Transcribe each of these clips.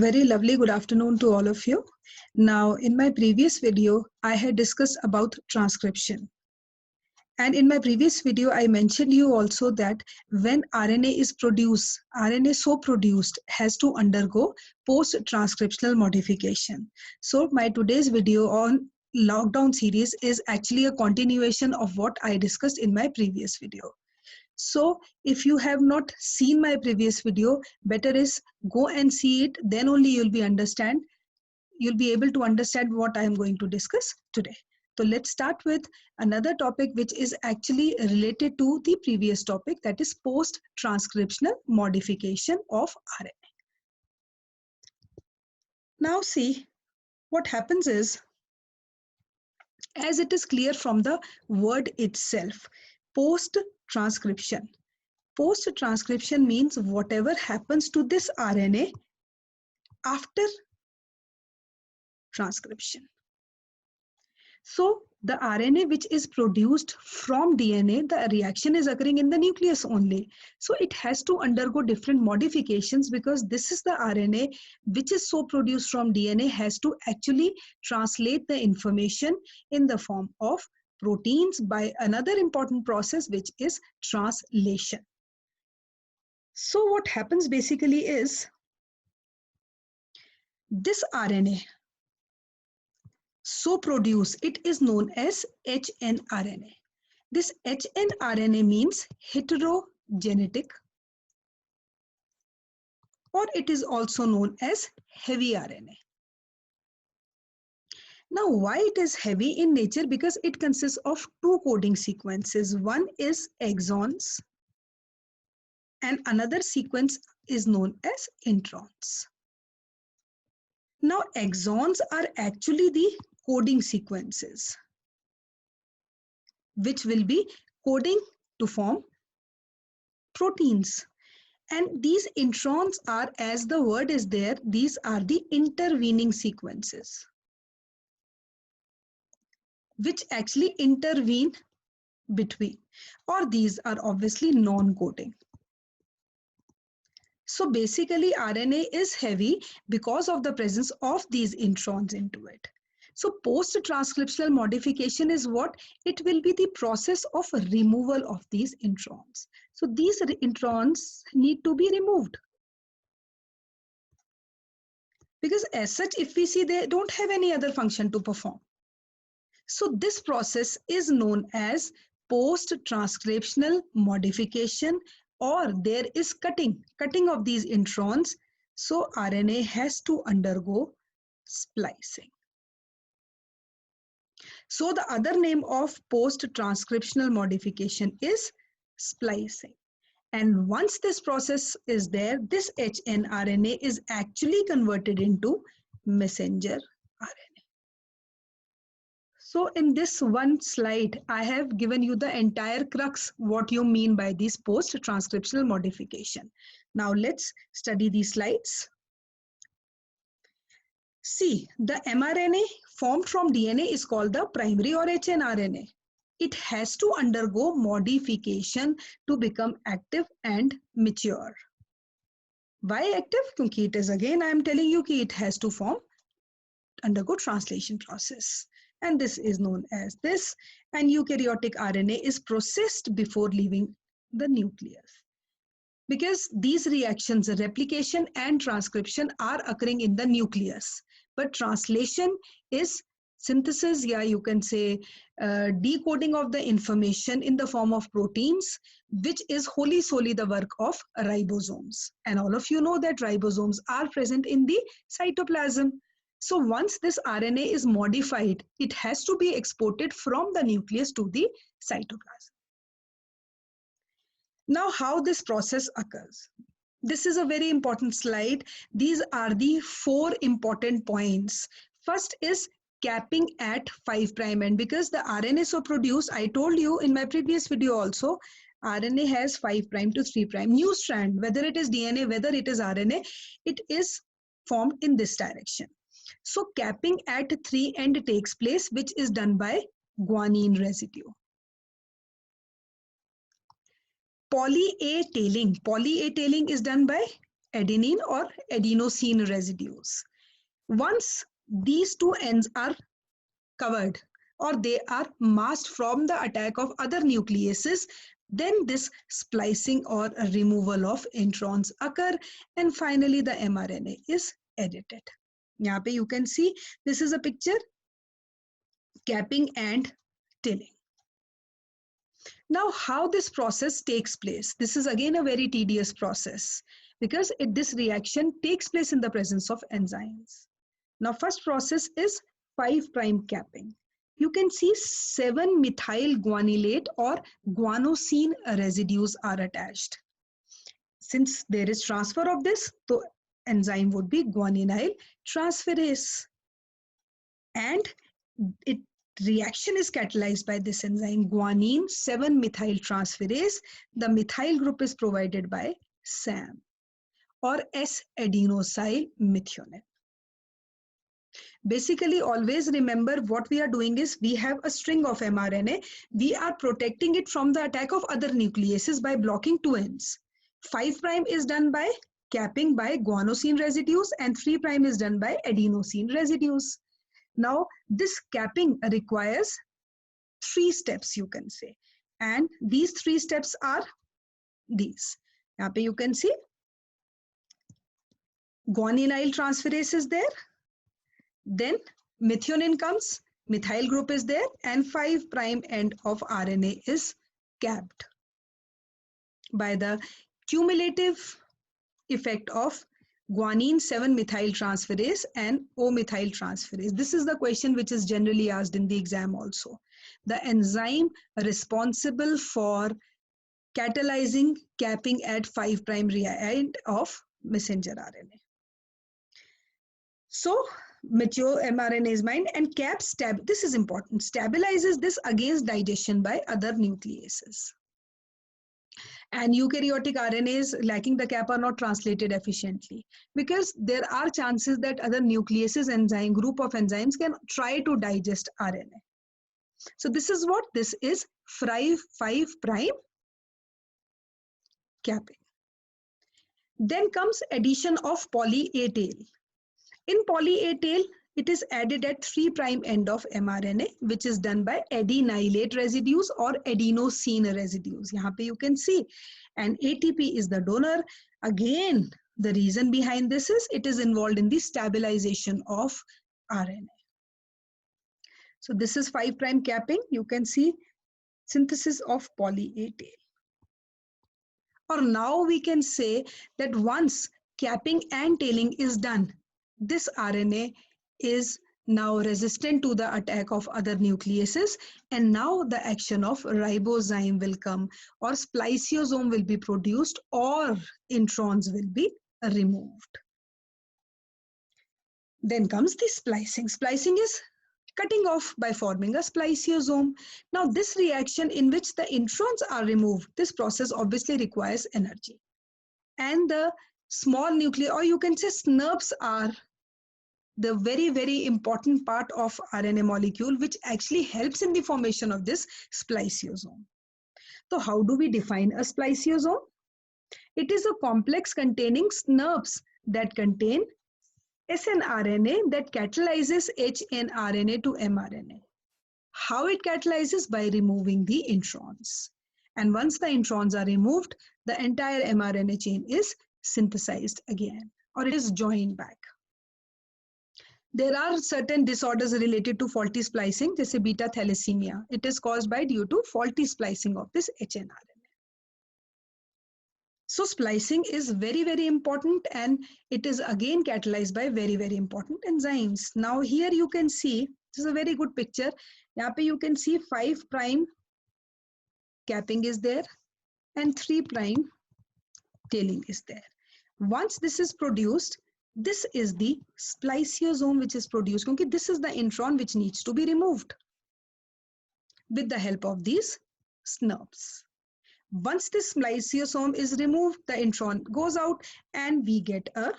Very lovely good afternoon to all of you. Now, in my previous video, I had discussed about transcription. And in my previous video, I mentioned you also that when RNA is produced, RNA so produced has to undergo post-transcriptional modification. So my today's video on lockdown series is actually a continuation of what I discussed in my previous video. So if you have not seen my previous video, better is go and see it, then only you'll be able to understand what I am going to discuss today. So let's start with another topic which is actually related to the previous topic, that is post-transcriptional modification of RNA. Now see, what happens is, as it is clear from the word itself, post-transcription. Post-transcription means whatever happens to this RNA after transcription. So the RNA which is produced from DNA, the reaction is occurring in the nucleus only. So it has to undergo different modifications because this is the RNA which is so produced from DNA has to actually translate the information in the form of proteins by another important process which is translation. So what happens basically is this RNA so produce, it is known as hnRNA. This hnRNA means heterogenetic, or it is also known as heavy RNA. Now why it is heavy in nature? Because it consists of two coding sequences. One is exons and another sequence is known as introns. Now exons are actually the coding sequences which will be coding to form proteins. And these introns are, as the word is there, these are the intervening sequences which actually intervene between, or these are obviously non-coding. So basically RNA is heavy because of the presence of these introns into it. So post-transcriptional modification is what? It will be the process of removal of these introns. So these introns need to be removed. Because as such, if we see, they don't have any other function to perform. So this process is known as post-transcriptional modification, or there is cutting of these introns. So RNA has to undergo splicing. So the other name of post-transcriptional modification is splicing. And once this process is there, this hnRNA is actually converted into messenger RNA. So in this one slide, I have given you the entire crux, what you mean by this post-transcriptional modification. Now let's study these slides. See, the mRNA formed from DNA is called the primary or hnRNA. It has to undergo modification to become active and mature. Why active? Because it is, again I am telling you, it has to undergo translation process. And this is known as this. And eukaryotic RNA is processed before leaving the nucleus. Because these reactions, replication and transcription, are occurring in the nucleus. But translation is synthesis, yeah, you can say decoding of the information in the form of proteins, which is wholly solely the work of ribosomes. And all of you know that ribosomes are present in the cytoplasm. So once this RNA is modified, it has to be exported from the nucleus to the cytoplasm. Now, how this process occurs? This is a very important slide. These are the 4 important points. First is capping at 5' end, because the RNA so produced, I told you in my previous video also, RNA has 5' to 3'. New strand, whether it is DNA, whether it is RNA, it is formed in this direction. So capping at 3' end takes place, which is done by guanine residue. Poly A tailing is done by adenine or adenosine residues. Once these two ends are covered or they are masked from the attack of other nucleases, then this splicing or removal of introns occur, and finally the mRNA is edited. यहाँ पे you can see this is a picture, capping and tilling. Now, how this process takes place? This is again a very tedious process because this reaction takes place in the presence of enzymes. Now, first process is 5' capping. You can see 7-methyl guanylate or guanosine residues are attached. Since there is transfer of this, the enzyme would be guanylyl transferase. And it reaction is catalyzed by this enzyme guanine 7-methyl transferase. The methyl group is provided by SAM or S-adenosyl methionine. Basically, always remember what we are doing is we have a string of mRNA. We are protecting it from the attack of other nucleases by blocking two ends. 5' is done by capping by guanosine residues and 3' is done by adenosine residues. Now, this capping requires 3 steps, you can say. And these 3 steps are these. Here you can see guanylyl transferase is there. Then methionine comes, methyl group is there, and 5' end of RNA is capped by the cumulative effect of guanine 7-methyl transferase and O-methyl transferase. This is the question which is generally asked in the exam also. The enzyme responsible for catalyzing capping at 5' end of messenger RNA. So, mature mRNA is mined and cap this is important, stabilizes this against digestion by other nucleases. And eukaryotic RNAs lacking the cap are not translated efficiently because there are chances that other nucleases enzyme group of enzymes can try to digest RNA. So this is what this is 5' capping. Then comes addition of poly-A tail. In poly-A tail, it is added at 3' end of mRNA, which is done by adenylate residues or adenosine residues. Here you can see, and ATP is the donor. Again, the reason behind this is it is involved in the stabilization of RNA. So this is 5' capping. You can see synthesis of poly-A tail. Or now we can say that once capping and tailing is done, this RNA is now resistant to the attack of other nucleases, and now the action of ribozyme will come, or spliceosome will be produced, or introns will be removed. Then comes the splicing. Splicing is cutting off by forming a spliceosome. Now this reaction in which the introns are removed, this process obviously requires energy. And the small nuclei, or you can say SNRPs, are the very, very important part of RNA molecule, which actually helps in the formation of this spliceosome. So how do we define a spliceosome? It is a complex containing SNRPs that contain snRNA that catalyzes hnRNA to mRNA. How it catalyzes? By removing the introns. And once the introns are removed, the entire mRNA chain is synthesized again, or it is joined back. There are certain disorders related to faulty splicing, जैसे beta thalassemia. It is caused by due to faulty splicing of this hnRNA. So splicing is very, very important, and it is again catalyzed by very, very important enzymes. Now here you can see, this is a very good picture. यहाँ पे you can see 5' capping is there and 3' tailing is there. Once this is produced, this is the spliceosome which is produced, because this is the intron which needs to be removed with the help of these SNRPs. Once this spliceosome is removed, the intron goes out and we get a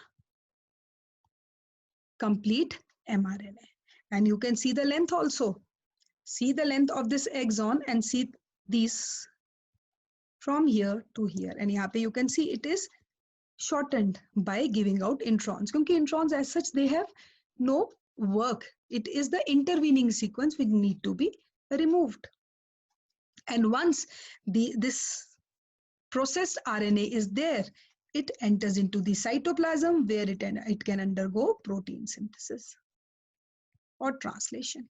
complete mRNA. And you can see the length also. See the length of this exon and see these from here to here. And here you can see it is shortened by giving out introns. Because introns as such, they have no work. It is the intervening sequence which need to be removed. And once this processed RNA is there, it enters into the cytoplasm where it can undergo protein synthesis or translation.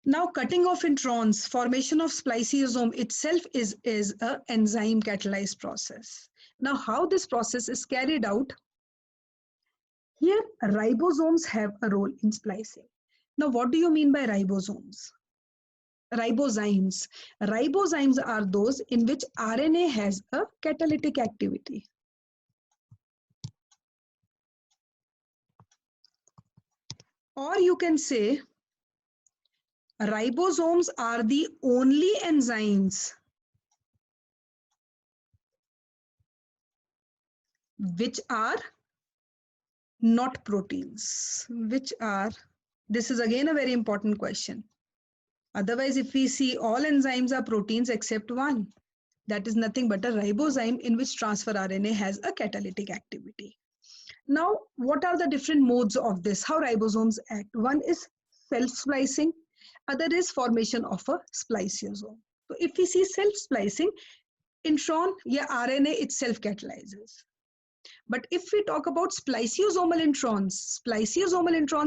Now, cutting off introns, formation of spliceosome itself is an enzyme catalyzed process. Now, how this process is carried out? Here, ribosomes have a role in splicing. Now, what do you mean by ribosomes? Ribozymes. Ribozymes are those in which RNA has a catalytic activity. Or you can say ribosomes are the only enzymes which are not proteins, this is again a very important question. Otherwise, if we see all enzymes are proteins except one, that is nothing but a ribozyme in which transfer RNA has a catalytic activity. Now, what are the different modes of this? How ribosomes act? One is self-splicing, other is formation of a spliceosome. So if we see self-splicing, intron, RNA itself catalyzes. But if we talk about spliceosomal introns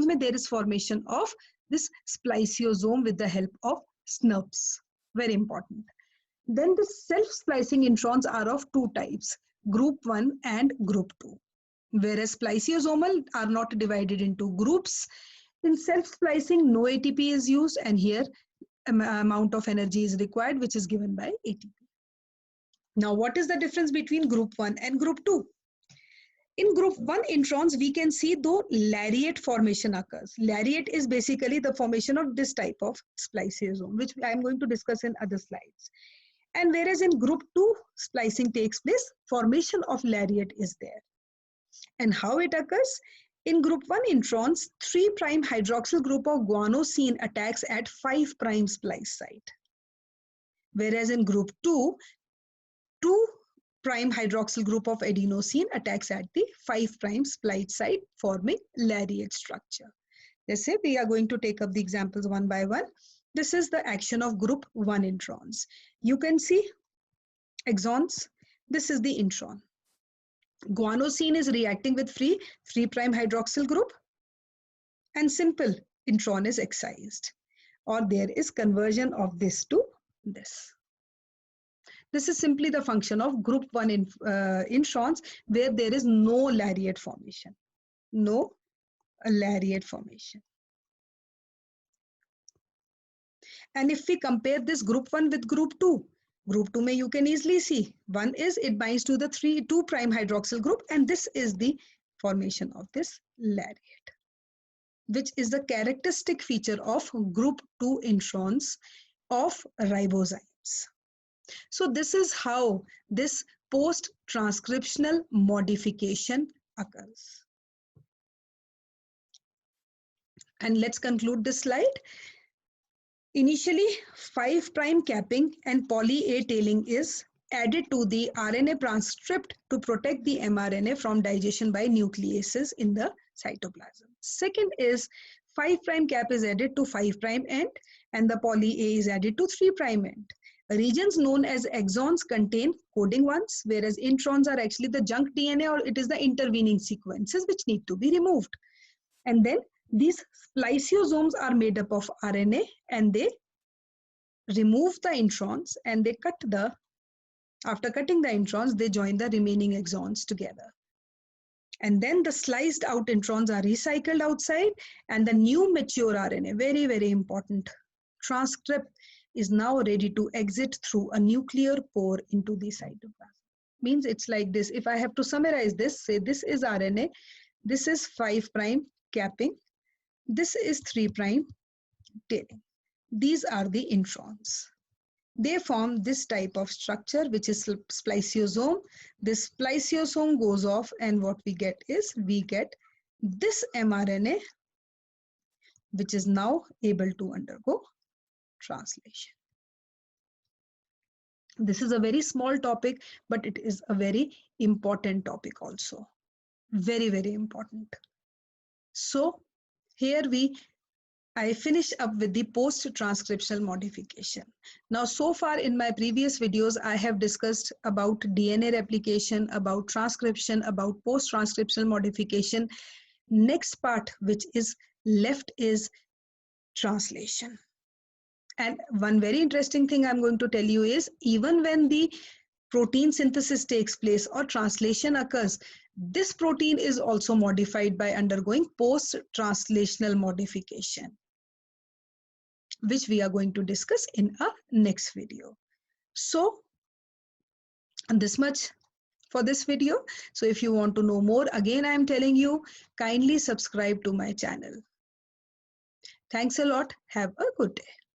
mein there is formation of this spliceosome with the help of SNPs. Very important. Then the self-splicing introns are of two types, group 1 and group 2. Whereas spliceosomal are not divided into groups. In self-splicing, no ATP is used, and here amount of energy is required, which is given by ATP. Now, what is the difference between group 1 and group 2? In group 1 introns, we can see though lariat formation occurs. Lariat is basically the formation of this type of spliceosome, which I am going to discuss in other slides. And whereas in group 2, splicing takes place, formation of lariat is there. And how it occurs? In group 1 introns, 3' hydroxyl group of guanosine attacks at 5' splice site. Whereas in group 2, 2' hydroxyl group of adenosine attacks at the 5' splice site, forming lariat structure. Let's say we are going to take up the examples one by one. This is the action of group 1 introns. You can see exons. This is the intron. Guanosine is reacting with 3' hydroxyl group, and simple intron is excised, or there is conversion of this to this. This is simply the function of group 1 introns where there is no lariat formation. No lariat formation. And if we compare this group 1 with group 2, group 2 you can easily see, one is it binds to the 2' hydroxyl group, and this is the formation of this lariat, which is the characteristic feature of group 2 introns of ribozymes. So this is how this post-transcriptional modification occurs. And let's conclude this slide. Initially, 5' capping and poly-A tailing is added to the RNA transcript to protect the mRNA from digestion by nucleases in the cytoplasm. Second is 5' cap is added to 5' end and the poly-A is added to 3' end. Regions known as exons contain coding ones, whereas introns are actually the junk DNA, or it is the intervening sequences which need to be removed. And then these spliceosomes are made up of RNA, and they remove the introns and they after cutting the introns, they join the remaining exons together. And then the sliced out introns are recycled outside, and the new mature RNA, very, very important, transcript is now ready to exit through a nuclear pore into the cytoplasm. Means it's like this. If I have to summarize this, say this is RNA, this is 5' capping, this is 3' tailing. These are the introns. They form this type of structure, which is spliceosome. This spliceosome goes off, and what we get is, we get this mRNA, which is now able to undergo translation. This is a very small topic, but it is a very important topic also. Very, very important. So here I finish up with the post-transcriptional modification. Now, so far in my previous videos, I have discussed about DNA replication, about transcription, about post-transcriptional modification. Next part which is left is translation. And one very interesting thing I'm going to tell you is, even when the protein synthesis takes place or translation occurs, this protein is also modified by undergoing post-translational modification, which we are going to discuss in a next video. So this much for this video. So if you want to know more, again I am telling you, kindly subscribe to my channel. Thanks a lot. Have a good day.